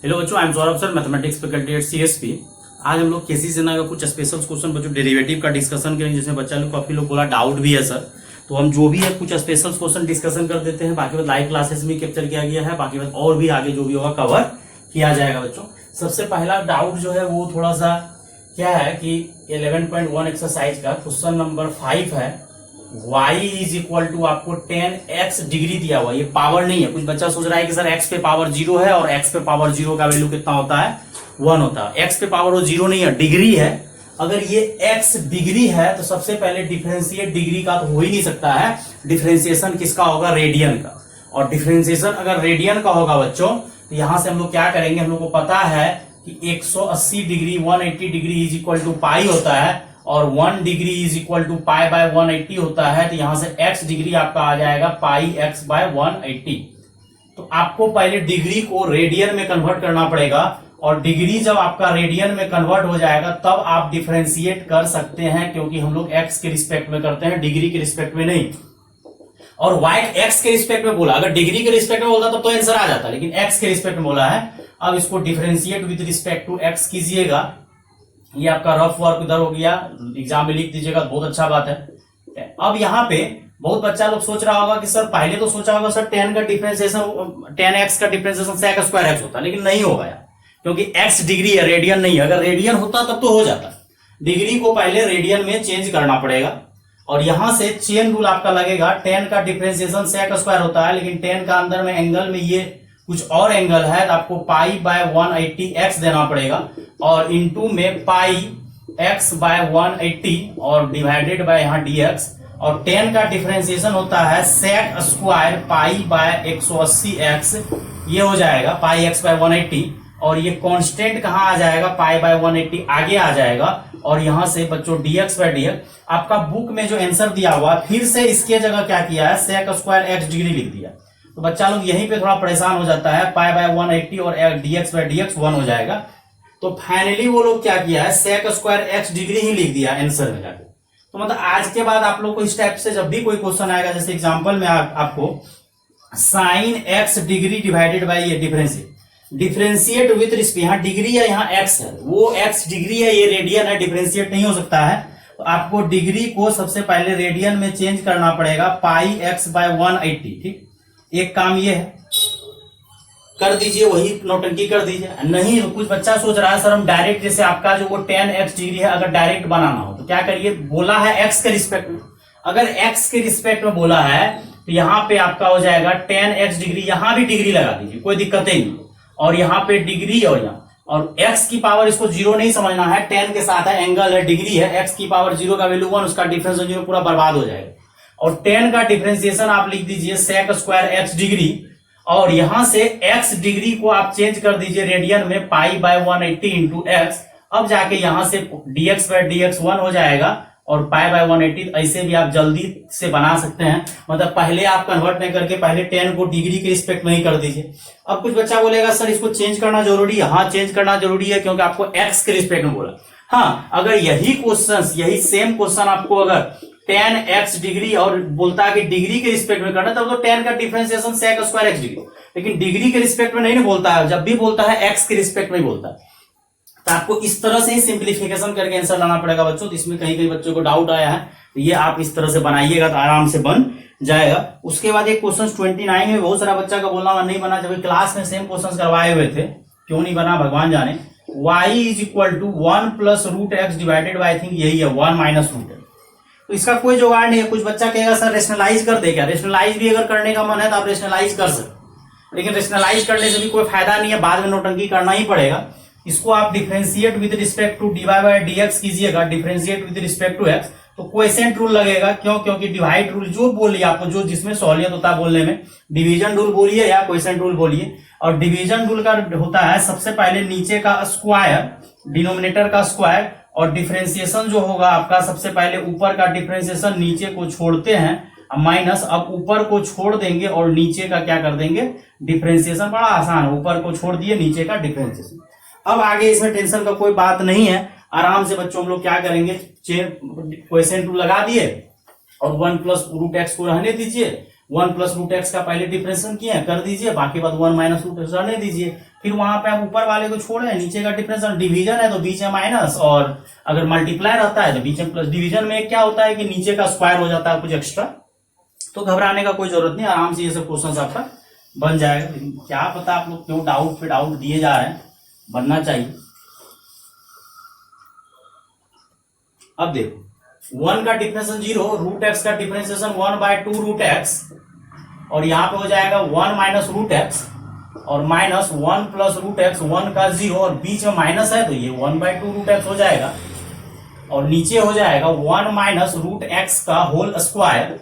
Hello बच्चों, I am Saurabh sir, mathematics faculty at CSP. आज हम लोग केसी सेना का कुछ स्पेशल क्वेश्चन बच्चों डेरिवेटिव का डिस्कशन करेंगे, जिसमें बच्चा लोग काफी लोग बोला डाउट भी है सर। तो हम जो भी है कुछ स्पेशल क्वेश्चन डिस्कशन कर देते हैं। बाकी बात लाइव क्लासेस में कैप्चर किया गया है, बाकी बात और भी आगे जो भी होगा कवर किया जाएगा बच्चों। सबसे पहला डाउट जो है वो थोड़ा सा क्या है कि 11.1 एक्सरसाइज का क्वेश्चन नंबर 5 है। y इज इक्वल टू आपको 10x डिग्री दिया हुआ, ये पावर नहीं है। कुछ बच्चा सोच रहा है कि सर x पे पावर 0 है और x पे पावर 0 का वैल्यू कितना होता है, 1 होता है। x पे पावर वो 0 नहीं है, डिग्री है। अगर ये x डिग्री है तो सबसे पहले डिफरेंशिएट डिग्री का तो हो ही नहीं सकता है। डिफरेंशिएशन किसका होगा, रेडियन का। और डिफरेंशिएशन अगर रेडियन का होगा बच्चों, तो यहां से हम लोग क्या करेंगे, हम लोग को पता है कि 180 degree 180 degree is equal to pi होता है और 1 degree is equal to pi by 180 होता है। तो यहां से x डिग्री आपका आ जाएगा पाई x बाय 180। तो आपको पहले डिग्री को रेडियन में कन्वर्ट करना पड़ेगा, और डिग्री जब आपका रेडियन में कन्वर्ट हो जाएगा तब आप डिफरेंशिएट कर सकते हैं, क्योंकि हम लोग x के रिस्पेक्ट में करते हैं, डिग्री के रिस्पेक्ट में नहीं। और y x के रिस्पेक्ट में बोला, अगर डिग्री के रिस्पेक्ट में बोलता तब तो आंसर आ जाता, लेकिन x के रिस्पेक्ट में बोला है। अब इसको differentiate with respect to x कीजिएगा। ये आपका रफ वर्क इधर हो गया, एग्जाम में लिख दीजिएगा, बहुत अच्छा बात है। अब यहाँ पे बहुत बच्चा लोग सोच रहा होगा कि सर पहले तो सोचा होगा सर 10 का डिफरेंशिएशन 10x का डिफरेंशिएशन sec स्क्वायर x होता, लेकिन नहीं होगा यार, क्योंकि x डिग्री है, रेडियन नहीं है। अगर रेडियन होता तब तो हो जाता। डिग्री को पहले रेडियन में चेंज करना पड़ेगा, और यहां से चेन रूल आपका लगेगा। 10 का डिफरेंशिएशन sec स्क्वायर होता है, लेकिन 10 का अंदर में एंगल में ये कुछ और एंगल है, तो आपको पाई बाय 180 x देना पड़ेगा, और इनटू में पाई x बाय 180 और डिवाइडेड बाय यहाँ dx। और 10 का डिफरेंशिएशन होता है sec square pi by 180 x, ये हो जाएगा पाई x बाय 180। और ये कांस्टेंट कहाँ आ जाएगा, पाई बाय 180 आगे आ जाएगा। और यहां से बच्चों dx बाय dx आपका बुक में जो आंसर दिया हुआ, फिर से इसके जगह क्या किया है, sec स्क्वायर x डिग्री लिख दिया। तो बच्चा लोग यहीं पे थोड़ा परेशान हो जाता है, पाई बाय 180 और dx बाय dx 1 हो जाएगा। तो फाइनली वो लोग क्या किया है, sec स्क्वायर x डिग्री ही लिख दिया आंसर में जाके। तो मतलब आज के बाद आप लोग को इस टाइप से जब भी कोई क्वेश्चन आएगा, जैसे एग्जांपल में आपको sine x degree divided by ये डिफरेंशिएट विथ रिस्पेक्ट, यहाँ डिग्री है यहाँ x है, वो x डिग्री है, ये रेडियन है, डिफरेंशिएट नहीं हो सकता है। तो आपको डिग्री को सबसे पहले रेडियन में चेंज करना पड़ेगा, पाई x बाय 180। ठीक, एक काम ये है, कर दीजिए, वही नौटंकी कर दीजिए। नहीं, कुछ बच्चा सोच रहा है सर हम डायरेक्ट, जैसे आपका जो वो 10x डिग्री है, अगर डायरेक्ट बनाना हो तो क्या करिए, बोला है x के रिस्पेक्ट में। अगर x के रिस्पेक्ट में बोला है तो यहाँ पे आपका हो जाएगा 10x डिग्री, यहां भी डिग्री लगा दीजिए, कोई दिक्कत ही नहीं। और यहाँ पे डिग्री और यहाँ, और x की पावर इसको 0 नहीं समझना है, 10 के साथ है, एंगल है, डिग्री है, x की पावर 0 का वैल्यू 1, उसका डिफरेंस 0 पूरा बर्बाद हो जाएगा। और 10 का डिफरेंशिएशन आप लिख दीजिए sec स्क्वायर x डिग्री, और यहां से x डिग्री को आप चेंज कर दीजिए रेडियन में, पाई बाय 180 इंटू x। अब जाके यहां से dx बाय dx 1 हो जाएगा, और पाई बाय 180 ऐसे भी आप जल्दी से बना सकते हैं। मतलब पहले आप कन्वर्ट नहीं करके पहले 10 को डिग्री के रिस्पेक्ट में ही कर दीजिए। अब कुछ बच्चा बोलेगा सर इसको चेंज करना जरूरी है। हाँ, चेंज करना जरूरी है, क्योंकि आपको x के रिस्पेक्ट में बोला। हाँ, अगर यही क्वेश्चन, यही सेम क्वेश्चन आपको अगर 10x डिग्री और बोलता है कि डिग्री के रिस्पेक्ट में करना, तब तो 10 का differentiation sec square x degree, लेकिन डिग्री के रिस्पेक्ट में नहीं बोलता है। जब भी बोलता है x के रिस्पेक्ट में बोलता है। तो आपको इस तरह से ही सिंप्लीफिकेशन करके आंसर लाना पड़ेगा बच्चों। तो इसमें कहीं कहीं बच्चों को डाउट आया है, तो ये आप इस तरह से बनाइएगा तो आराम से बन जाएगा। उसके बाद एक क्वेश्चन 29 में बहुत सारा बच्चा का बोलना नहीं बना, जब क्लास में सेम क्वेश्चन करवाए हुए थे, क्यों नहीं बना भगवान जाने। y is equal to 1 plus root x divided by, I think यही है 1 माइनस रूट एक्स। तो इसका कोई जुगाड़ नहीं है। कुछ बच्चा कहेगा सर रेशनलाइज कर दे क्या, रेशनलाइज भी अगर करने का मन है तो आप रेशनलाइज कर सकते, लेकिन रेशनलाइज करने से भी कोई फायदा नहीं है, बाद में नोटंकी करना ही पड़ेगा। इसको आप differentiate with respect to dy by dx कीजिएगा, differentiate with respect to x, तो क्वोशिएंट रूल लगेगा। क्यों, क्योंकि डिवाइड रूल जो बोलिए आपको, जो जिसमें सहूलियत होता है बोलने में, डिवीजन रूल बोलिए या क्वोशिएंट रूल बोलिए। और डिवीजन रूल का होता है सबसे पहले नीचे का स्क्वायर, डिनोमिनेटर का स्क्वायर, और डिफरेंशिएशन जो होगा आपका सबसे पहले ऊपर का डिफरेंशिएशन नीचे को छोड़ते हैं, माइनस, अब ऊपर को छोड़ देंगे और नीचे का क्या कर देंगे, डिफरेंशिएशन। बड़ा आसान है, ऊपर को छोड़ दिए, नीचे का डिफरेंशिएशन। अब आगे इसमें टेंशन का कोई बात नहीं है, आराम से बच्चों हम लोग क्या करेंगे, क्वोशिएंट रूल लगा दिए और 1 प्लस रूट एक्स को रहने दीजिए, 1 प्लस रूट एक्स का पहले डिफरेंशिएशन किए कर दीजिए, बाकी बात 1 माइनस रूट एक्स रहने दीजिए। फिर वहां पे आप ऊपर वाले को छोड़े, नीचे का डिफरेंस डिवीजन है तो बीच में माइनस, और अगर मल्टीप्लाई रहता है तो बीच में प्लस। डिवीजन में क्या होता है कि नीचे का स्क्वायर हो जाता है कुछ एक्स्ट्रा, तो घबराने का कोई जरूरत नहीं, आराम से ये सब क्वेश्चन आपका बन जाएगा। लेकिन क्या पता आप लोग क्यों डाउट पे डाउट दिए जा रहे हैं, बनना चाहिए। अब देखो 1 का डिफरेंशिएशन 0, रूट एक्स का डिफरेंशिएशन 1/2 रूट एक्स, और यहां पे हो जाएगा 1 माइनस रूट एक्स और माइनस 1 प्लस रूट एक्स, 1 का 0 और बीच में माइनस है तो ये 1/2 रूट एक्स हो जाएगा, और नीचे हो जाएगा 1 माइनस रूट एक्स का होल स्क्वायर।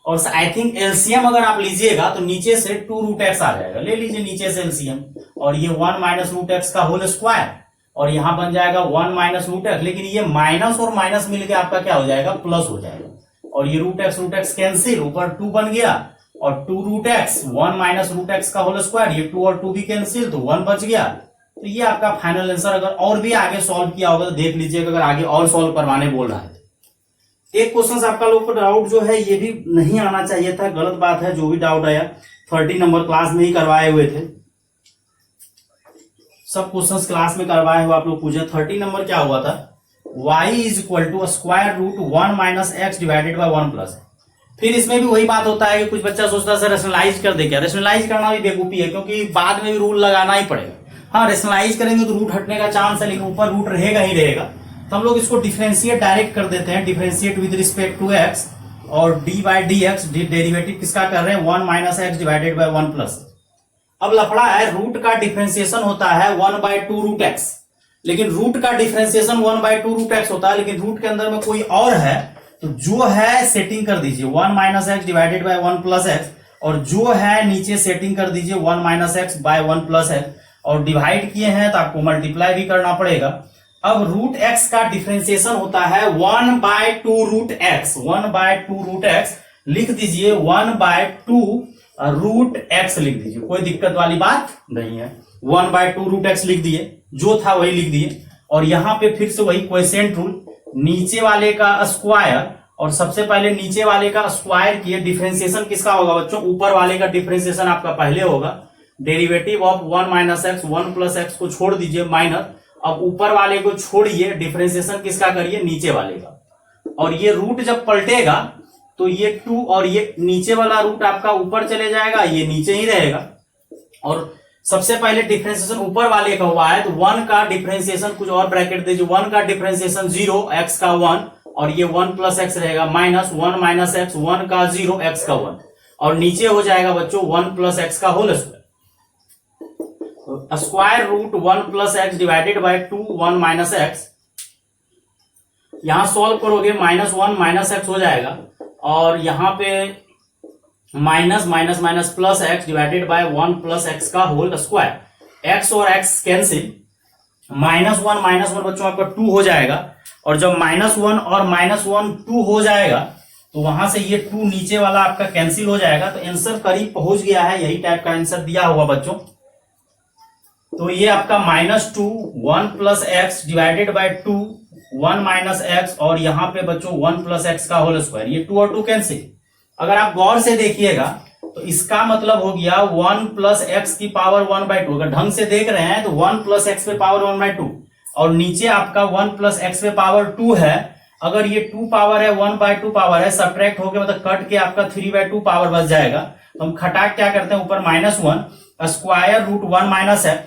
और आई थिंक एलसीएम अगर आप लीजिएगा तो नीचे से 2 रूट एक्स आ जाएगा, ले लीजिए नीचे से एलसीएम, और ये 1 माइनस रूट एक्स का होल स्क्वायर, और यहां बन जाएगा 1 माइनस रूट एक्स, लेकिन ये माइनस और माइनस मिलकर आपका क्या हो जाएगा, प्लस हो जाएगा, और ये रूट एक्स कैंसिल, ऊपर 2 बन गया, और 2 root x 1 minus root x का होल स्क्वायर, ये 2 और 2 भी कैंसिल तो 1 बच गया। तो ये आपका फाइनल आंसर। अगर और भी आगे सॉल्व किया होगा तो देख लीजिएगा, अगर आगे और सॉल्व करवाने बोल रहा है। एक क्वेश्चन आपका लोग को डाउट जो है ये भी नहीं आना चाहिए था, गलत बात है, जो भी डाउट आया 30 नंबर क्लास में ही करवाए हुए थे, सब क्वेश्चंस क्लास में करवाए हुए आप लोग पूछे। 30 नंबर क्या हुआ था, y is equal to square root 1 minus x divided by 1 plus. फिर इसमें भी वही बात होता है कि कुछ बच्चा सोचता है सर रेशनलाइज कर दे, क्या रेशनलाइज करना भी बेवकूफी है, क्योंकि बाद में भी रूल लगाना ही पड़ेगा। हाँ रेशनलाइज करेंगे तो रूट हटने का चांस है, लेकिन ऊपर रूट रहेगा ही रहेगा, तो हम लोग इसको डिफरेंशिएट डायरेक्ट कर देते हैं, differentiate with respect to x, और d by d x, derivative किसका कर रहे हैं, 1 minus x divided by 1 plus. अब लफड़ा है, रूट का डिफरेंशिएशन होता है 1/2 रूट एक्स, लेकिन रूट का डिफरेंशिएशन 1/2 रूट एक्स होता है, लेकिन रूट के अंदर में कोई और है, तो जो है सेटिंग कर दीजिए 1 minus x divided by 1 plus x, और जो है नीचे सेटिंग कर दीजिए 1 minus x by 1 plus x, और डिवाइड किए हैं तो आपको मल्टीप्लाई भी करना पड़ेगा। अब रूट एक्स का डिफरेंशिएशन होता है 1/2 रूट एक्स, 1/2 रूट एक्स लिख दीजिए, 1/2 रूट एक्स लिख दीजिए, कोई दिक्कत वाली बात नहीं है। 1/2 रूट एक्स लिख दिए, जो था वही लिख दिए, और यहां पे फिर से वही क्वोशिएंट रूल, नीचे वाले का स्क्वायर, और सबसे पहले नीचे वाले का स्क्वायर किए, डिफरेंशिएशन किसका होगा बच्चों, ऊपर वाले का डिफरेंशिएशन आपका पहले होगा, derivative of 1 minus x, 1 plus x को छोड़ दीजिए माइनस, अब ऊपर वाले को छोड़िए, डिफरेंशिएशन किसका करिए, नीचे वाले का, और ये रूट जब पलटेगा तो ये 2 और ये नीचे वाला रूट आपका ऊपर चले जाएगा, ये नीचे ही रहेगा, और सबसे पहले डिफरेंशिएशन ऊपर वाले का हुआ है तो 1 का डिफरेंशिएशन कुछ और ब्रैकेट दीजिए, 1 का डिफरेंशिएशन 0, x का 1, और ये 1 प्लस एक्स रहेगा, माइनस 1 माइनस एक्स, 1 का 0, x का 1, और नीचे हो जाएगा बच्चों 1 प्लस एक्स का whole square, square root 1 plus x divided by 2 1 minus x. यहां सॉल्व करोगे -1 माइनस एक्स हो जाएगा, और यहां पे minus minus minus plus x divided by 1 plus x का होल स्क्वायर, एक्स और एक्स कैंसिल, -1 बच्चों आपका 2 हो जाएगा, और जब -1 और -1 2 हो जाएगा तो वहां से ये 2 नीचे वाला आपका कैंसिल हो जाएगा, तो आंसर करीब पहुंच गया है, यही टाइप का आंसर दिया होगा बच्चों। तो ये आपका -2 1 plus x divided by 2 1 minus x, और यहां पे बच्चों 1 प्लस एक्स का होल स्क्वायर, ये 2 और 2 कैंसिल। अगर आप गौर से देखिएगा तो इसका मतलब हो गया 1 प्लस एक्स की पावर 1/2, अगर ढंग से देख रहे हैं तो 1 प्लस एक्स पे पावर 1/2, और नीचे आपका 1 प्लस एक्स पे पावर 2 है, अगर ये 2 पावर है 1/2 पावर है, सब्ट्रैक्ट होके मतलब कट के आपका 3/2 पावर बच जाएगा, तो हम खटाक क्या करते हैं, ऊपर -1 स्क्वायर रूट 1 माइनस है,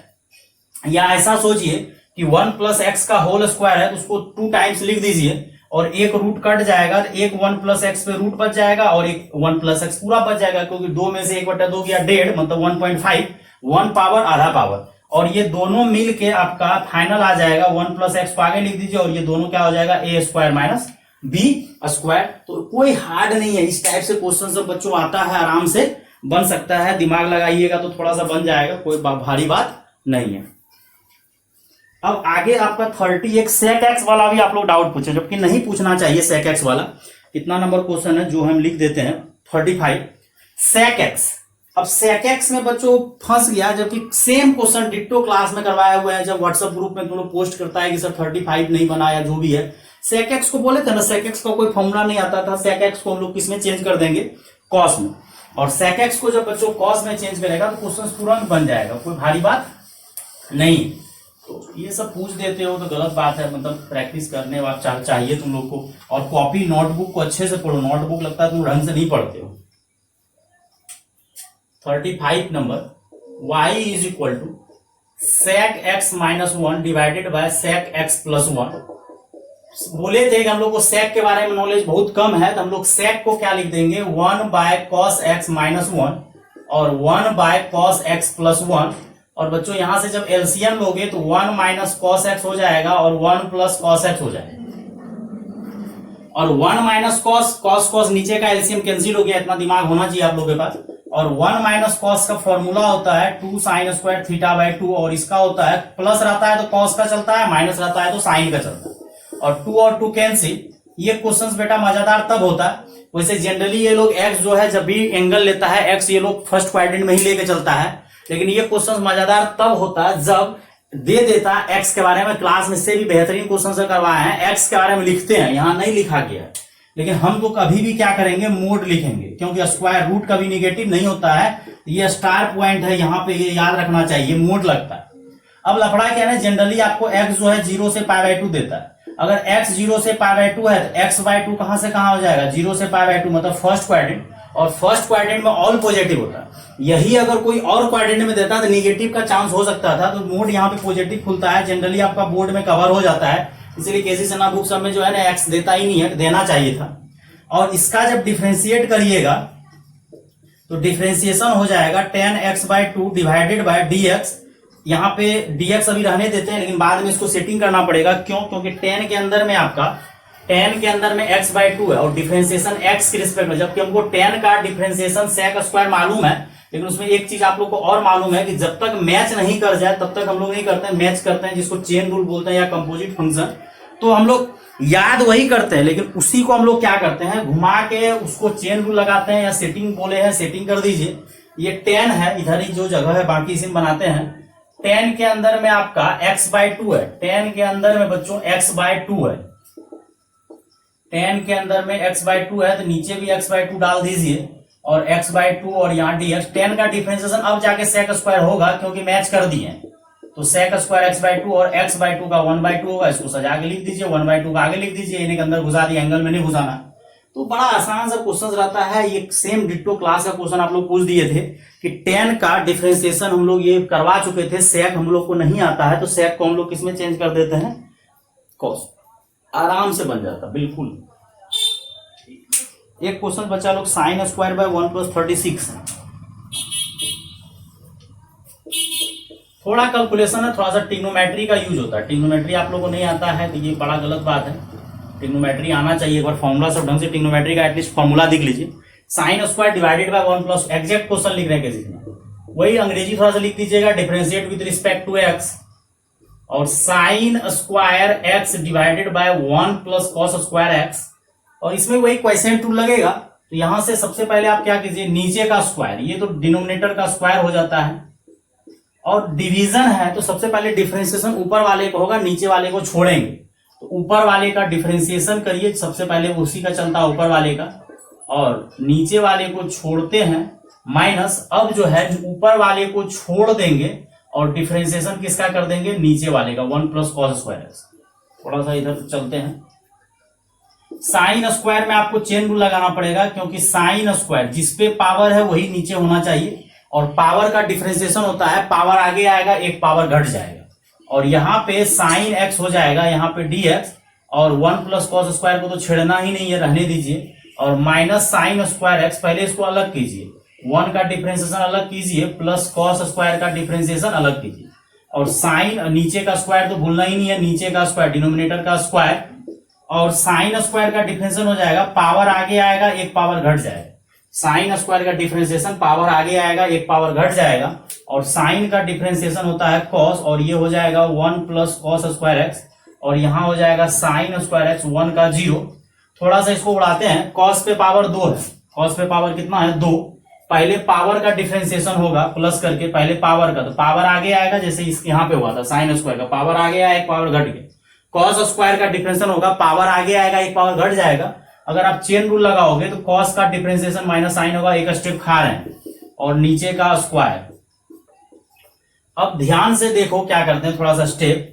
या ऐसा सोचिए कि 1 प्लस एक्स का होल स्क्वायर है तो उसको 2 टाइम्स लिख दीजिए, और एक रूट कट जाएगा तो एक 1 प्लस एक्स पे रूट बच जाएगा, और एक 1 प्लस एक्स पूरा बच जाएगा, क्योंकि 2 में से 1/2 गया 1.5 मतलब 1.5, 1 पावर आधा पावर, और ये दोनों मिल के आपका फाइनल आ जाएगा 1 प्लस एक्स को आगे लिख दीजिए, और ये दोनों क्या हो जाएगा, ए स्क्वायर माइनस बी स्क्वायर। तो कोई हार्ड नहीं है, इस टाइप से क्वेश्चन सब बच्चों आता है, आराम से बन सकता है, दिमाग लगाइएगा तो थोड़ा सा बन जाएगा, कोई भारी बात नहीं है। अब आगे आपका 30 एक सेक एक्स वाला भी आप लोग डाउट पूछे, जबकि नहीं पूछना चाहिए सेक एक्स वाला। कितना नंबर क्वेश्चन है जो हम लिख देते हैं 35 सेक एक्स। अब सेक एक्स में बच्चों फंस गया, जबकि सेम क्वेश्चन डिट्टो क्लास में करवाए हुए हैं, जब व्हाट्सएप ग्रुप में तुम लोग पोस्ट करता है कि सर 35 नहीं बना या जो भी है, सेक एक्स को बोले थे ना, सेक एक्स का कोई फॉर्मूला नहीं आता था, सेक एक्स को हम लोग किसमें चेंज कर देंगे, कॉस में, और सेक एक्स को जब बच्चों कॉस में चेंज करेगा तो क्वेश्चन तुरंत बन जाएगा, कोई भारी बात नहीं। तो ये सब पूछ देते हो तो गलत बात है, मतलब प्रैक्टिस करने वाला चाहिए तुम लोग को। और कॉपी नोटबुक को अच्छे से पढ़ो, नोटबुक लगता है तुम ढंग से नहीं पढ़ते हो। 35 number, y is equal to sec x minus 1 divided by sec x plus 1। बोले थे कि हम लोग को sec के बारे में नॉलेज बहुत कम है, तो हम लोग sec को क्या लिख देंगे 1 बाय cos x माइनस 1 और 1 बाय cos x प्लस 1। और बच्चों यहां से जब एलसीएम लोगे तो 1 माइनस cos x हो जाएगा और 1 प्लस cos x हो जाएगा। और 1 माइनस cos नीचे का एलसीएम कैंसिल हो गया, इतना दिमाग होना चाहिए आप लोगों के पास। और 1 माइनस कॉस का फॉर्मूला होता है 2 साइन स्क्वायर थीटा बाय 2, और इसका होता है प्लस रहता है तो कॉस का चलता है, माइनस रहता है तो साइन का चलता है। और 2 और 2 कैंसिल। ये क्वेश्चंस बेटा मजेदार तब होता है, वैसे जनरली ये लोग एक्स जो है जब भी एंगल लेता है एक्स ये लोग फर्स्ट क्वाड्रेंट में ही लेके चलता है, लेकिन ये क्वेश्चंस मजेदार तब होता है जब दे देता है एक्स के बारे में। क्लास में से भी बेहतरीन क्वेश्चन करवाए हैं, एक्स के बारे में लिखते हैं, यहां नहीं लिखा गया है, लेकिन हम तो कभी भी क्या करेंगे मोड लिखेंगे, क्योंकि स्क्वायर रूट कभी निगेटिव नहीं होता है। ये स्टार पॉइंट है यहाँ पे, ये याद रखना चाहिए, मोड लगता है। अब लफड़ा क्या है, जनरली आपको x जो है 0 से पाई बाय 2 देता है। अगर x 0 से पाई बाय 2 है तो x बाय 2 कहां से कहां हो जाएगा, 0 से पाई बाय 2 मतलब फर्स्ट क्वाड्रेंट, और फर्स्ट क्वाड्रेंट में ऑल पॉजिटिव होता है। यही अगर कोई और क्वाड्रेंट में देता तो निगेटिव का चांस हो सकता था, तो मोड यहाँ पे पॉजिटिव खुलता है, जनरली आपका बोर्ड में कवर हो जाता है। इसलिए केसी सना बुक सब में जो है ना x देता ही नहीं है, देना चाहिए था। और इसका जब डिफरेंशिएट करिएगा तो डिफरेंशिएशन हो जाएगा 10x bye 2 divided by dx। यहाँ पे dx अभी रहने देते हैं, लेकिन बाद में इसको सेटिंग करना पड़ेगा। क्यों? क्योंकि 10 के अंदर में आपका 10 के अंदर में x बाय 2 है और डिफरेंशिएशन x के रिस्पेक्ट में, जबकि हमको 10 का डिफरेंशिएशन sec स्क्वायर मालूम है। लेकिन उसमें एक चीज आप लोग को और मालूम है कि जब तक मैच नहीं कर जाए तब तक हम लोग नहीं करते हैं, मैच करते हैं, जिसको चेन रूल बोलते हैं या कंपोजिट फंक्शन। तो हम लोग याद वही करते हैं, लेकिन उसी को हम लोग क्या करते हैं, घुमा के उसको चेन रूल लगाते हैं, या सेटिंग बोले हैं सेटिंग कर दीजिए। ये 10 है, इधर ही जो जगह है बाकी इसी में बनाते हैं। 10 के अंदर में आपका x बाय 2 है, 10 के अंदर में बच्चों x बाय 2 है, 10 के अंदर में x बाय 2 है, तो नीचे भी x बाय 2 डाल दीजिए और x बाय 2 और यहाँ dx। 10 का डिफरेंशिएशन अब जाके sec स्क्वायर होगा, क्योंकि मैच कर दिए, तो sec स्क्वायर x बाय 2 और x बाय 2 का 1 बाय 2 होगा। इसको सजा के लिख दीजिए, 1 बाय 2 का आगे लिख दीजिए, इन्हें के अंदर घुसा दिए, एंगल में नहीं घुसाना। तो बड़ा आसान सा क्वेश्चन रहता है। ये सेम डिट्टो क्लास का क्वेश्चन आप लोग पूछ दिए थे कि 10 का डिफरेंशिएशन हम लोग ये करवा चुके थे, sec हम लोग को नहीं आता है, तो sec को हम लोग किसमें चेंज कर देते हैं, cos, आराम से बन जाता बिल्कुल। एक क्वेश्चन बच्चा लोग साइन स्क्वायर बाय 1 प्लस 36 है, थोड़ा कैलकुलेशन है, थोड़ा सा ट्रिग्नोमेट्री का यूज होता है। ट्रिग्नोमेट्री आप लोगों को नहीं आता है तो ये बड़ा गलत बात है, ट्रिग्नोमेट्री आना चाहिए। एक बार फॉर्मूला सब ढंग से ट्रिग्नोमेट्री का एटलीस्ट फॉर्मूला दिख लीजिए। Sine square divided by 1 plus, exact question लिख रहे हैं किसी में, वही अंग्रेजी थोड़ा सा लिख दीजिएगा, differentiate with respect to x, और sine square x divided by 1 plus cos square x, और इसमें वही क्वेश्चन टूल लगेगा। तो यहां से सबसे पहले आप क्या कीजिए, नीचे का स्क्वायर, ये तो डिनोमिनेटर का स्क्वायर हो जाता है, और डिवीजन है तो सबसे पहले डिफरेंशिएशन ऊपर वाले को होगा, नीचे वाले को छोड़ेंगे। तो ऊपर वाले का डिफरेंशिएशन करिए, सबसे पहले उसी का चलता है ऊपर वाले का, और नीचे वाले को छोड़ते हैं माइनस। अब जो है जो ऊपर वाले को छोड़ देंगे और डिफरेंशिएशन किसका कर देंगे, नीचे वाले का, 1 प्लस कॉस स्क्वायर एक्स। थोड़ा सा इधर चलते हैं। साइन स्क्वायर में आपको चेन रूल लगाना पड़ेगा, क्योंकि साइन स्क्वायर जिसपे पावर है वही नीचे होना चाहिए, और पावर का डिफरेंशिएशन होता है पावर आगे आएगा एक पावर घट जाएगा, और यहाँ पे साइन एक्स हो जाएगा, यहाँ पे dx, और 1 प्लस कॉस स्क्वायर को तो छेड़ना ही नहीं है, रहने दीजिए, और माइनस साइन स्क्वायर एक्स, पहले इसको अलग कीजिए, 1 का डिफरेंशिएशन अलग कीजिए, प्लस कॉस स्क्वायर का डिफरेंशिएशन अलग कीजिए, और साइन नीचे का स्क्वायर तो भूलना ही नहीं है, नीचे का स्क्वायर डिनोमिनेटर का स्क्वायर, और साइन स्क्वायर का डिफरेंशिएशन हो जाएगा, पावर आगे आएगा एक पावर घट जाएगा, साइन स्क्वायर का डिफरेंशिएशन पावर आगे आएगा एक पावर घट जाएगा, और साइन का डिफरेंशिएशन होता है कॉस, और ये हो जाएगा 1 प्लस कॉस स्क्वायर एक्स, और यहां हो जाएगा साइन स्क्वायर एक्स, 1 का 0। थोड़ा सा इसको उड़ाते हैं, कॉस पे पावर 2 है, कॉस पे पावर कितना है 2, पहले पावर का डिफरेंशिएशन होगा प्लस करके, पहले पावर का, तो पावर आगे आएगा, जैसे इस यहाँ पे हुआ था साइन स्क्वायर का, पावर आगे आया एक पावर घट गया। कॉस स्क्वायर का डिफरेंशिएशन होगा, पावर आगे आएगा एक पावर घट जाएगा। अगर आप चेन रूल लगाओगे तो कॉस का डिफरेंशिएशन माइनस साइन होगा, एक स्टेप खा रहे हैं, और नीचे का स्क्वायर, अब ध्यान से देखो क्या करते हैं, थोड़ा सा step.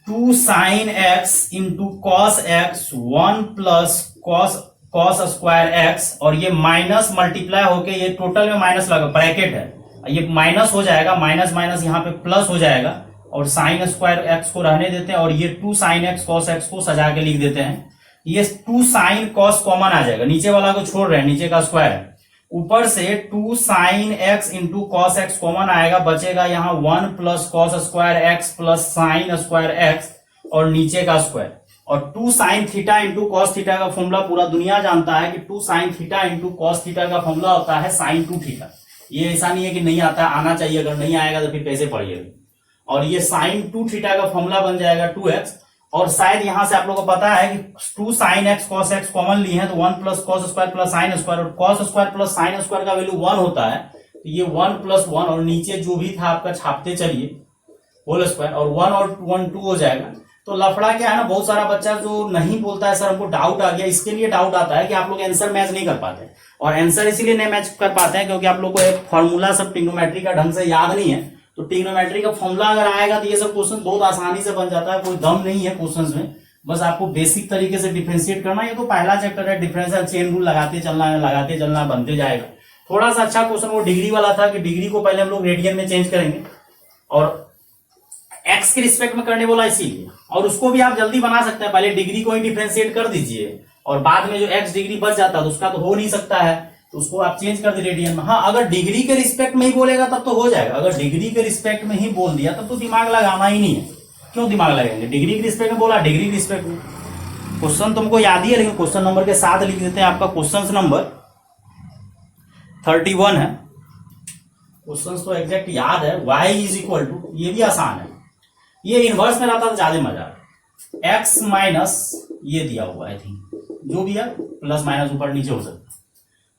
2 sin x into cos x 1 plus cos square x, और ये माइनस मल्टीप्लाई होके ये टोटल में माइनस लगा, ब्रैकेट है, ये माइनस हो जाएगा, माइनस माइनस यहाँ पे प्लस हो जाएगा, और साइन स्क्वायर एक्स को रहने देते हैं, और ये 2 sin x cos x को सजा के लिख देते हैं। ये 2 sin cos कॉमन आ जाएगा, नीचे वाला को छोड़ रहे हैं, नीचे का स्क्वायर है, ऊपर से 2 sin x into cos x common आएगा, बचेगा यहाँ 1 plus cos square x plus sine square x और नीचे का स्क्वायर, और 2 sin theta into cos theta का फॉर्मूला पूरा दुनिया जानता है कि 2 sin theta into cos theta का फॉर्मूला होता है sin 2 थीटा। ये ऐसा नहीं है कि नहीं आता है, आना चाहिए, अगर नहीं आएगा तो फिर कैसे पढ़िएगा। और ये sin 2 थीटा का फॉर्मूला बन जाएगा 2x, और शायद यहां से आप लोगों को पता है कि 2 sin x cos x common लिए हैं तो 1 plus cos square plus sine square, और cos square plus sine square का वैल्यू 1 होता है, तो ये 1 प्लस 1 और नीचे जो भी था आपका छापते चलिए होल स्क्वायर, और 1 और 1 2 हो जाएगा। तो लफड़ा क्या है ना, बहुत सारा बच्चा जो नहीं बोलता है सर हमको डाउट आ गया, इसके लिए डाउट आता है कि आप लोग आंसर मैच नहीं कर पाते, और आंसर इसीलिए नहीं मैच कर पाते हैं क्योंकि आप लोग को एक फॉर्मूला सब ट्रिग्नोमेट्री का ढंग से याद नहीं है। तो ट्रिग्नोमेट्री का फॉर्मूला अगर आएगा तो ये सब क्वेश्चन बहुत आसानी से बन जाता है, कोई दम नहीं है क्वेश्चंस में, बस आपको बेसिक तरीके से डिफरेंशिएट करना। ये तो पहला चैप्टर है, डिफरेंशियल चेन रूल लगाते चलना बनते जाएगा। थोड़ा सा अच्छा क्वेश्चन वो डिग्री वाला था कि डिग्री को पहले हम लोग रेडियन में चेंज करेंगे और एक्स के रिस्पेक्ट में करने बोला इसीलिए, और उसको भी आप जल्दी बना सकते हैं, पहले डिग्री को ही डिफरेंशिएट कर दीजिए और बाद में जो एक्स डिग्री बच जाता है तो उसका तो हो नहीं सकता है, तो उसको आप चेंज कर दे रेडियन में। हाँ, अगर डिग्री के रिस्पेक्ट में ही बोलेगा तब तो हो जाएगा, अगर डिग्री के रिस्पेक्ट में ही बोल दिया तब तो दिमाग लगाना ही नहीं है। क्यों दिमाग लगाएंगे, डिग्री के रिस्पेक्ट में बोला, डिग्री के रिस्पेक्ट में। क्वेश्चन तुमको याद ही है, लेकिन क्वेश्चन नंबर के साथ लिख देते हैं। आपका क्वेश्चन नंबर 31 है, क्वेश्चन तो एग्जैक्ट याद है। y इज इक्वल टू, ये भी आसान है, ये इनवर्स में रहता तो ज्यादा मजा, x माइनस ये दिया हुआ है, जो भी है प्लस माइनस ऊपर नीचे हो सकता है।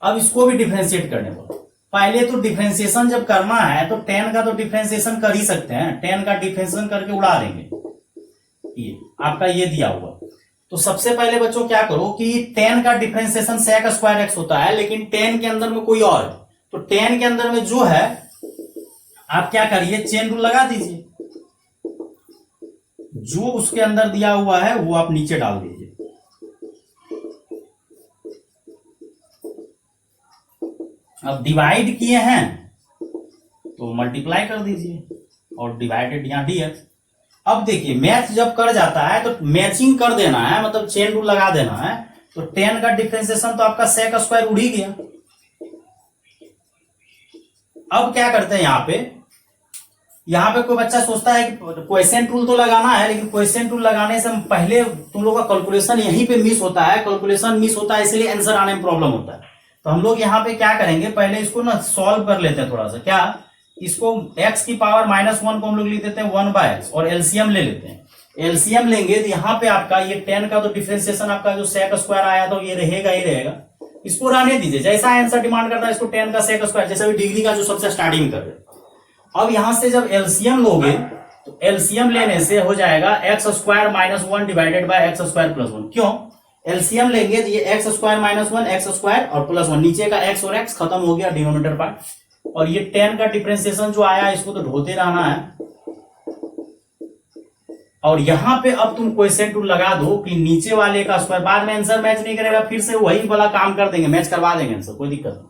अब इसको भी डिफरेंशिएट करने बोला। पहले तो डिफरेंशिएशन जब करना है तो 10 का तो डिफरेंशिएशन कर ही सकते हैं, 10 का डिफरेंशिएशन करके उड़ा देंगे। ये आपका ये दिया हुआ, तो सबसे पहले बच्चों क्या करो कि 10 का डिफरेंशिएशन sec स्क्वायर एक्स होता है, लेकिन 10 के अंदर में कोई और है, तो 10 के अंदर में जो है आप क्या करिए, चेन रूल लगा दीजिए, जो उसके अंदर दिया हुआ है वो आप नीचे डाल दीजिए। अब डिवाइड किए हैं तो मल्टीप्लाई कर दीजिए, और डिवाइडेड यहां dx। अब देखिए मैच जब कर जाता है तो मैचिंग कर देना है, मतलब चेन रूल लगा देना है, तो 10 का डिफरेंशिएशन तो आपका sec स्क्वायर उड़ ही गया। अब क्या करते हैं यहां पे कोई बच्चा सोचता है कि क्वोशिएंट रूल तो लगाना है, लेकिन क्वोशिएंट रूल लगाने से पहले तुम लोग का कैलकुलेशन यहीं पे मिस होता है, कैलकुलेशन मिस होता है इसलिए आंसर आने में प्रॉब्लम होता है। तो हम लोग यहाँ पे क्या करेंगे, पहले इसको ना सॉल्व कर लेते हैं थोड़ा सा। क्या, इसको x की पावर -1 को हम लोग लिख देते हैं 1/x, और एलसीएम ले लेते हैं। एलसीएम लेंगे तो यहाँ पे आपका ये 10 का तो डिफरेंशिएशन आपका जो sec स्क्वायर आया तो ये रहेगा ही रहेगा, इसको रहने दीजिए, जैसा आंसर डिमांड करता है इसको 10 का sec स्क्वायर, जैसे भी डिग्री का जो सबसे स्टार्टिंग कर रहे। अब यहां से जब एलसीएम लोगे तो एलसीएम लेने से हो जाएगा x square -1 divided bye x square plus 1। क्यों, एलसीएम लेंगे तो ये x स्क्वायर -1 x स्क्वायर और प्लस 1, नीचे का x और x खत्म हो गया डिनोमिनेटर पार्ट, और ये 10 का डिफरेंशिएशन जो आया इसको तो ढोते रहना है। और यहां पे अब तुम क्वोशिएंट रूल लगा दो कि नीचे वाले का स्क्वायर, बाद में आंसर मैच नहीं करेगा फिर से वही वाला काम कर देंगे, मैच करवा देंगे आंसर, कोई दिक्कत नहीं।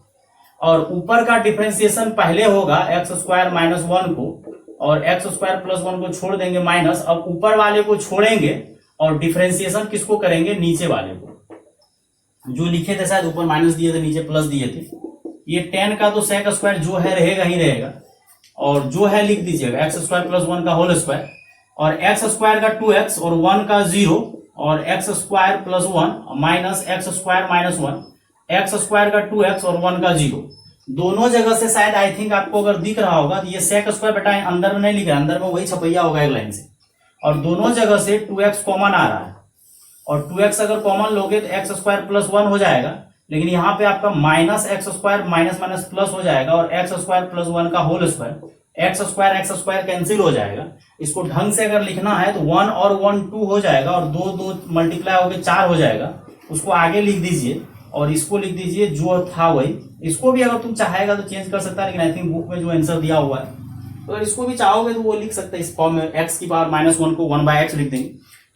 और ऊपर का डिफरेंशिएशन पहले होगा x स्क्वायर -1 को, और x स्क्वायर प्लस 1 को छोड़ देंगे माइनस, अब ऊपर वाले को छोड़ेंगे और डिफरेंशिएशन किसको करेंगे, नीचे वाले को। जो लिखे थे शायद ऊपर माइनस दिए थे नीचे प्लस दिए थे। ये 10 का तो sec स्क्वायर जो है रहेगा ही रहेगा, और जो है लिख दीजिएगा x स्क्वायर प्लस 1 का होल स्क्वायर, और x स्क्वायर का 2x और 1 का 0, और x square plus 1 minus x square -1, x square का 2x और 1 का 0। दोनों जगह से शायद आई थिंक आपको अगर दिख रहा होगा तो ये sec स्क्वायर बेटा अंदर में नहीं लिख रहा, अंदर में वही छपैया होगा एक लाइन से, और दोनों जगह से 2x कॉमन आ रहा है, और 2x अगर कॉमन लोगे तो x स्क्वायर प्लस 1 हो जाएगा, लेकिन यहाँ पे आपका minus x square minus minus plus हो जाएगा, और x स्क्वायर प्लस 1 का whole square, x square cancel हो जाएगा। इसको ढंग से अगर लिखना है तो 1 और 1 2 हो जाएगा, और 2 2 मल्टीप्लाई होकर 4 हो जाएगा, उसको आगे लिख दीजिए, और इसको लिख दीजिए जो था वही। इसको भी अगर तुम चाहेगा तो चेंज कर सकता है, लेकिन आई थिंक बुक में जो आंसर दिया हुआ है अगर इसको भी चाहोगे तो वो लिख सकते हैं इस फॉर्म में, एक्स की पावर -1 को 1/x लिख देंगे।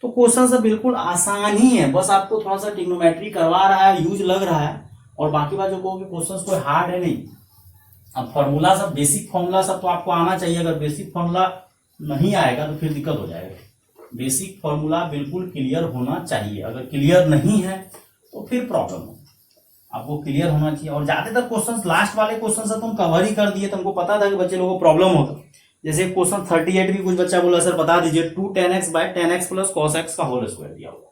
तो क्वेश्चन सब बिल्कुल आसान ही है, बस आपको थोड़ा सा ट्रिग्नोमेट्री करवा रहा है, यूज लग रहा है, और बाकी बात जो कहोगे क्वेश्चन कोई हार्ड है नहीं। अब फॉर्मूला सब, बेसिक फॉर्मूला सब तो आपको आना चाहिए। अगर बेसिक फॉर्मूला नहीं आएगा तो फिर दिक्कत हो जाएगा। बेसिक फॉर्मूला बिल्कुल क्लियर होना चाहिए, अगर क्लियर नहीं है तो फिर प्रॉब्लम हो। आपको क्लियर होना चाहिए। और ज्यादातर क्वेश्चंस, लास्ट वाले क्वेश्चन से तुम कवर ही कर दिए, तुमको पता था कि बच्चे लोगों को प्रॉब्लम होगा। जैसे क्वेश्चन 38 भी कुछ बच्चा बोला सर बता दीजिए, 2 10x by 10x plus cos x का होल स्क्वायर दिया हुआ,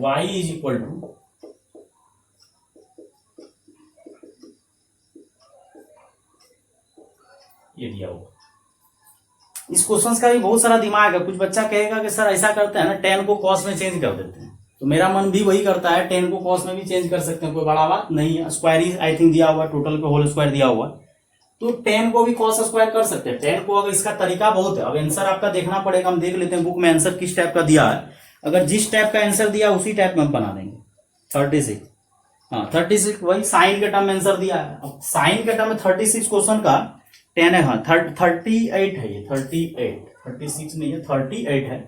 y इज इक्वल टू ये दिया हुआ। इस क्वेश्चन का भी बहुत सारा दिमाग है। कुछ बच्चा कहेगा कि सर ऐसा करते हैं ना, 10 को cos में चेंज कर देते हैं, तो मेरा मन भी वही करता है, 10 को cos में भी चेंज कर सकते हैं, कोई बड़ा बात नहीं है। स्क्वायर ही आई थिंक दिया हुआ, टोटल पे होल स्क्वायर दिया हुआ, तो 10 को भी cos स्क्वायर कर सकते हैं। 10 को अगर, इसका तरीका बहुत है। अब आंसर आपका देखना पड़ेगा, हम देख लेते हैं बुक में आंसर किस टाइप का दिया है। अगर जिस टाइप का आंसर दिया उसी टाइप में हम बना देंगे। 36, हाँ 36 वही साइन के टर्म में आंसर दिया है। अब साइन के टर्म में 36 क्वेश्चन का 10 है, हाँ 38 है, ये 36 नहीं है 38 है।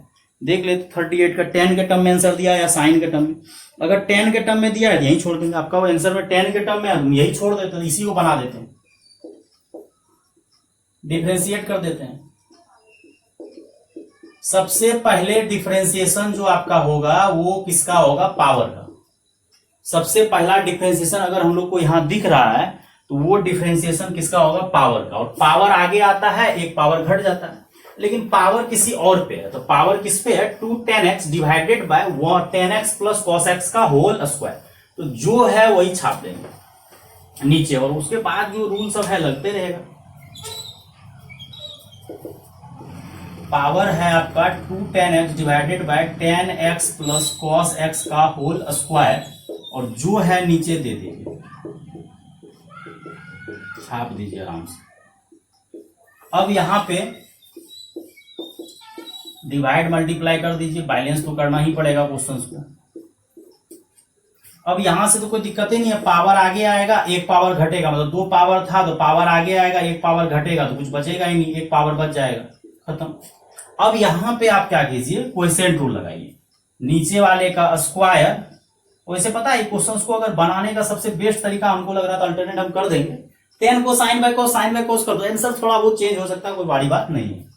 देख ले 38 का 10 के टर्म में आंसर दिया या साइन के टर्म में। अगर 10 के टर्म में दिया है यही छोड़ देंगे, आपका वो आंसर में 10 के टर्म में हम यही छोड़ देते हैं, इसी को बना देते हैं, डिफरेंशिएट कर देते हैं। सबसे पहले डिफरेंशिएशन जो आपका होगा वो किसका होगा, पावर का। सबसे पहला डिफरेंशिएशन अगर हम लोग को यहां दिख रहा है तो वो डिफरेंशिएशन किसका होगा, पावर का। और पावर आगे आता है, एक पावर घट जाता है, लेकिन पावर किसी और पे है। तो पावर किस पे है, 2 10x divided by 10x plus cos x का होल स्क्वायर। तो जो है वही छाप देंगे नीचे, और उसके बाद जो रूल सब है लगते रहेगा। पावर है आपका 2 10x divided by 10x plus cos x का होल स्क्वायर, और जो है नीचे दे दीजिए, छाप दीजिए आराम से। अब यहां पे डिवाइड मल्टीप्लाई कर दीजिए, बैलेंस तो करना ही पड़ेगा क्वेश्चंस को। अब यहां से तो कोई दिक्कत ही नहीं है, पावर आगे आएगा एक पावर घटेगा, मतलब 2 पावर था तो पावर आगे आएगा एक पावर घटेगा तो कुछ बचेगा ही नहीं, एक पावर बच जाएगा, खत्म। अब यहां पे आप क्या कीजिए, क्वोशिएंट रूल लगाइए, नीचे वाले का स्क्वायर। वैसे पता है क्वेश्चंस को अगर बनाने का सबसे बेस्ट तरीका हमको लग रहा था, अल्टरनेट हम कर देंगे, 10 को sine by cos, sine by cos कर दो, आंसर थोड़ा बहुत चेंज हो सकता है, कोई बड़ी बात नहीं है।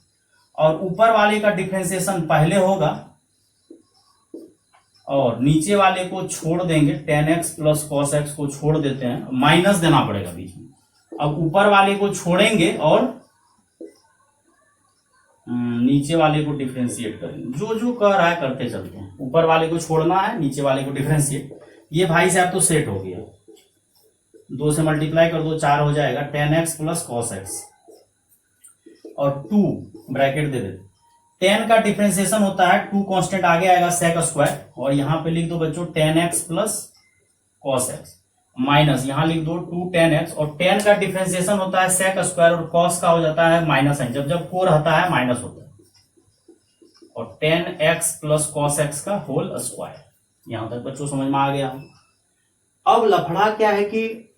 और ऊपर वाले का डिफरेंशिएशन पहले होगा और नीचे वाले को छोड़ देंगे, 10x प्लस cos x को छोड़ देते हैं, माइनस देना पड़ेगा बीच में। अब ऊपर वाले को छोड़ेंगे और नीचे वाले को डिफरेंशिएट करेंगे। जो जो कर रहा है करते चलते हैं, ऊपर वाले को छोड़ना है, नीचे वाले को डिफरेंशिएट। ये भाई साहब तो सेट हो गया, 2 से मल्टीप्लाई कर दो 4 हो जाएगा, 10x प्लस cos x और 2 ब्रैकेट दे देते। 10 का डिफरेंशिएशन होता है 2 कांस्टेंट आगे आएगा sec स्क्वायर, और यहां पे लिख दो बच्चों 10x plus cos x, minus यहां लिख दो 2 10x, और 10 का डिफरेंशिएशन होता है sec स्क्वायर और cos का हो जाता है माइनस साइन, जब जब को रहता है माइनस होता है, और 10x प्लस cos x का होल स्क्वायर। यहां तक बच्चों समझ में आ गया। अब लफड़ा क्या है कि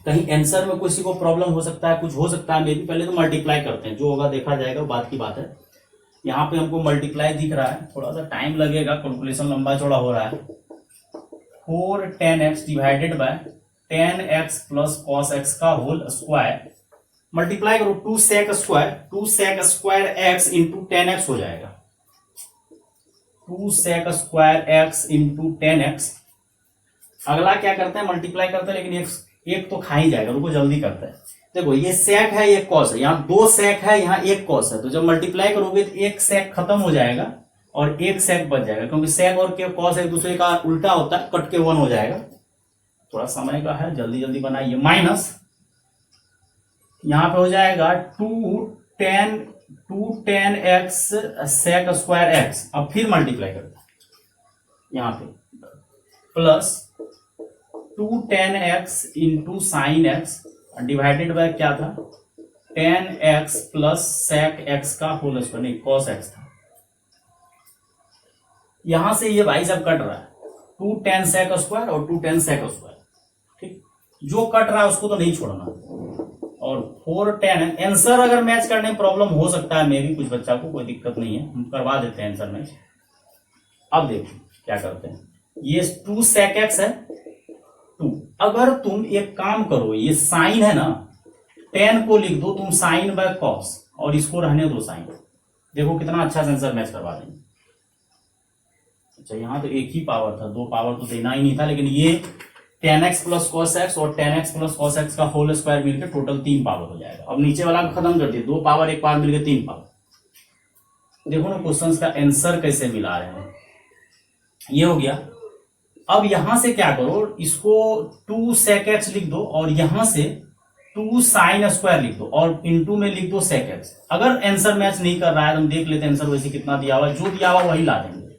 कहीं आंसर में किसी को प्रॉब्लम हो सकता है, कुछ हो सकता है, मे भी पहले तो मल्टीप्लाई करते हैं, जो होगा देखा जाएगा, बात की बात है। यहाँ पे हमको मल्टीप्लाई दिख रहा है, थोड़ा सा टाइम लगेगा, कैलकुलेशन लंबा चौड़ा हो रहा है। 4 10x divided by 10x plus cos x का होल स्क्वायर, मल्टीप्लाई करो 2 sec square x into 10x हो जाएगा, 2 sec square x into 10x। अगला क्या करते हैं, मल्टीप्लाई करते हैं, लेकिन एक तो खा ही जाएगा, रुको जल्दी करते हैं। देखो ये sec है, ये cos है, यहाँ 2 sec है, यहाँ 1 cos है, तो जब मल्टीप्लाई करोगे तो 1 sec खत्म हो जाएगा और 1 sec बच जाएगा, क्योंकि sec और cos एक दूसरे का उल्टा होता है, कट के 1 हो जाएगा। थोड़ा समय का है, जल्दी जल्दी बनाइए। माइनस यहाँ पे हो जाएगा 2 10x sec स्क्वायर x, अब फिर मल्टीप्लाई करते हैं यहाँ पे, plus 2 10x into sine x divided by क्या था, 10x प्लस sec x का होल स्क्वायर, नहीं cos x था। यहां से ये भाई सब कट रहा है, 2 10 sec स्क्वायर और 2 10 sec स्क्वायर, ठीक। जो कट रहा है उसको तो नहीं छोड़ना। और 4 10 आंसर अगर मैच करने में प्रॉब्लम हो सकता है, मे भी कुछ बच्चा को, कोई दिक्कत नहीं है, हम करवा देते हैं आंसर मैच। अब देखो क्या करते हैं, ये 2 sec x है 2। अगर तुम एक काम करो, ये साइन है ना, 10 को लिख दो तुम साइन बाय कॉस और इसको रहने दो साइन। देखो कितना अच्छा आंसर मैच करवा देंगे। अच्छा यहाँ तो एक ही पावर था, 2 पावर तो देना ही नहीं था, लेकिन ये 10x प्लस कॉस एक्स और 10x प्लस कॉस एक्स का होल स्क्वायर मिलकर टोटल 3 पावर हो जाएगा। अब नीचे वाला को खत्म कर दिए, 2 पावर 1 पावर मिलकर 3 पावर। देखो ना क्वेश्चंस का आंसर कैसे मिला रहे हैं, ये हो गया। अब यहां से क्या करो, इसको 2 sec x लिख दो और यहां से 2 sin स्क्वायर लिख दो और इनटू में लिख दो sec x। अगर आंसर मैच नहीं कर रहा है तो हम देख लेते हैं आंसर वैसे कितना दिया हुआ है, जो दिया हुआ वही ला देंगे,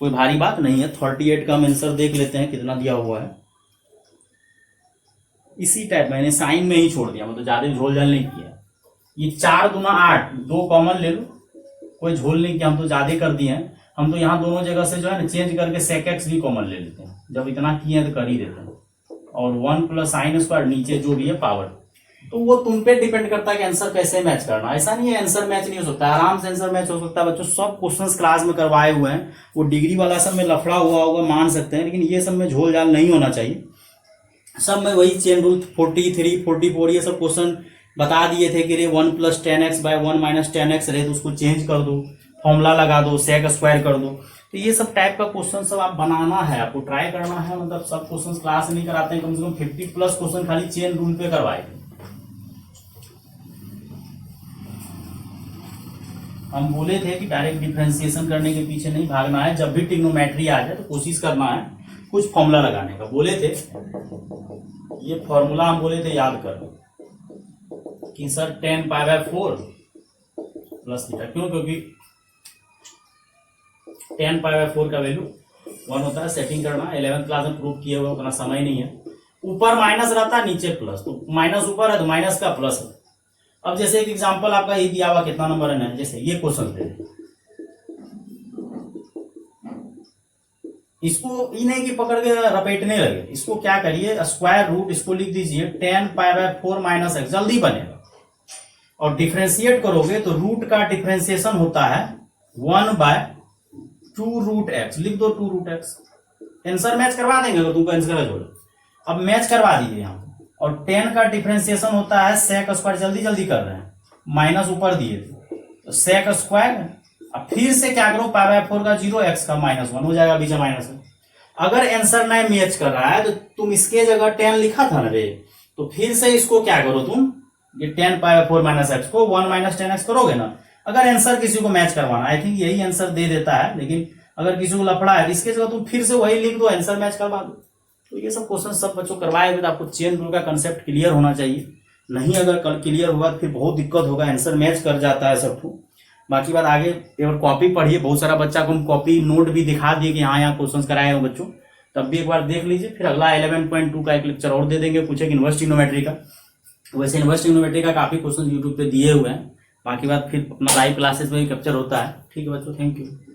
कोई भारी बात नहीं है। 38 का हम आंसर देख लेते हैं कितना दिया हुआ है। इसी टाइप मैंने साइन में ही छोड़ दिया, मतलब ज्यादा झोल झाल नहीं किया। ये 4 दूना 8, 2 कॉमन ले लो, कोई झोल नहीं किया, हम तो ज्यादा कर दिए हैं। हम तो यहाँ दोनों जगह से जो है ना चेंज करके sec x भी कॉमन ले लेते हैं, जब इतना किए हैं तो कर ही देते हैं। और 1 प्लस साइन स्क्वायर नीचे जो भी है पावर। तो वो तुम पे डिपेंड करता है कि आंसर कैसे मैच करना। ऐसा नहीं है आंसर मैच नहीं हो सकता, आराम से आंसर मैच हो सकता है। बच्चों सब क्वेश्चंस क्लास में करवाए हुए हैं, वो डिग्री वाला सब में लफड़ा हुआ होगा मान सकते हैं, लेकिन ये सब में झोल झाल नहीं होना चाहिए। सब में वही चेन रूल 43 44 ये सब क्वेश्चन बता दिए थे कि 1 plus 10x bye 1 minus 10x रहे तो उसको चेंज कर दो, फॉर्मूला लगा दो, सेक स्क्वायर कर दो। तो ये सब टाइप का क्वेश्चन सब आप बनाना है, आपको ट्राई करना है। मतलब सब क्वेश्चन क्लास नहीं कराते हैं, कम से कम 50 प्लस क्वेश्चन खाली चेन रूल पे करवाए। हम बोले थे कि डायरेक्ट डिफरेंशिएशन करने के पीछे नहीं भागना है, जब भी ट्रिग्नोमेट्री आ जाए तो कोशिश करना है कुछ फॉर्मूला लगाने का। बोले थे ये फॉर्मूला, हम बोले थे याद कर कि sir 10 pi by 4 plus theta, क्यों? क्योंकि 10 पाई बाय 4 का वैल्यू 1 होता है। सेटिंग करना 11th क्लास में प्रूव किए हुए, उतना समय नहीं है। ऊपर माइनस रहता है, नीचे प्लस, तो माइनस ऊपर है तो माइनस का प्लस है। अब जैसे एक एग्जांपल आपका ये दिया हुआ, कितना नंबर है ना, जैसे ये क्वेश्चन दे, इसको ये नहीं कि पकड़ के रपेटने लगे, इसको क्या करिए, स्क्वायर रूट इसको लिख दीजिए 10 पाई बाय 4 माइनस एक्स, जल्दी बनेगा। और डिफरेंशिएट करोगे तो रूट का डिफरेंशिएशन होता है 1 बाय 2 रूट एक्स, लिख दो 2 रूट एक्स। आंसर मैच करवा देंगे अगर तुमको आंसर जोड़े। अब मैच करवा दीजिए यहाँ, और 10 का डिफरेंशिएशन होता है सेक स्क्वायर, जल्दी जल्दी कर रहे हैं, माइनस ऊपर दिए थे तो सेक स्क्वायर। अब फिर से क्या करो, पाई बाय 4 का 0, एक्स का -1 हो जाएगा, बीच में माइनस है। अगर आंसर नहीं मैच कर रहा है तो तुम इसके जगह 10 लिखा था ना रे, तो फिर से इसको क्या करो तुम, ये 10 पाई बाय 4 माइनस एक्स को 1 माइनस 10x करोगे ना। अगर आंसर किसी को मैच करवाना, आई थिंक यही आंसर दे देता है, लेकिन अगर किसी को लफड़ा है तो इसके जगह तुम फिर से वही लिख दो, आंसर मैच करवा दो। तो ये सब क्वेश्चन सब बच्चों करवाए हुए, तो आपको चेन रूल का कंसेप्ट क्लियर होना चाहिए। नहीं अगर कल क्लियर हुआ तो फिर बहुत दिक्कत होगा, आंसर मैच कर जाता है सबको। बाकी बात आगे एक बार कॉपी पढ़िए, बहुत सारा बच्चा को हम कॉपी नोट भी दिखा दिए कि हाँ यहाँ क्वेश्चन कराए हैं बच्चों, तब भी एक बार देख लीजिए। फिर अगला 11.2 का एक लेक्चर और दे देंगे, कुछ एक इन्वर्स ट्रिग्नोमेट्री का। वैसे इन्वर्स ट्रिग्नोमेट्री का काफी क्वेश्चन यूट्यूब पे दिए हुए हैं। बाकी बात फिर अपना लाइव क्लासेस में भी कैप्चर होता है। ठीक है बच्चों, थैंक यू।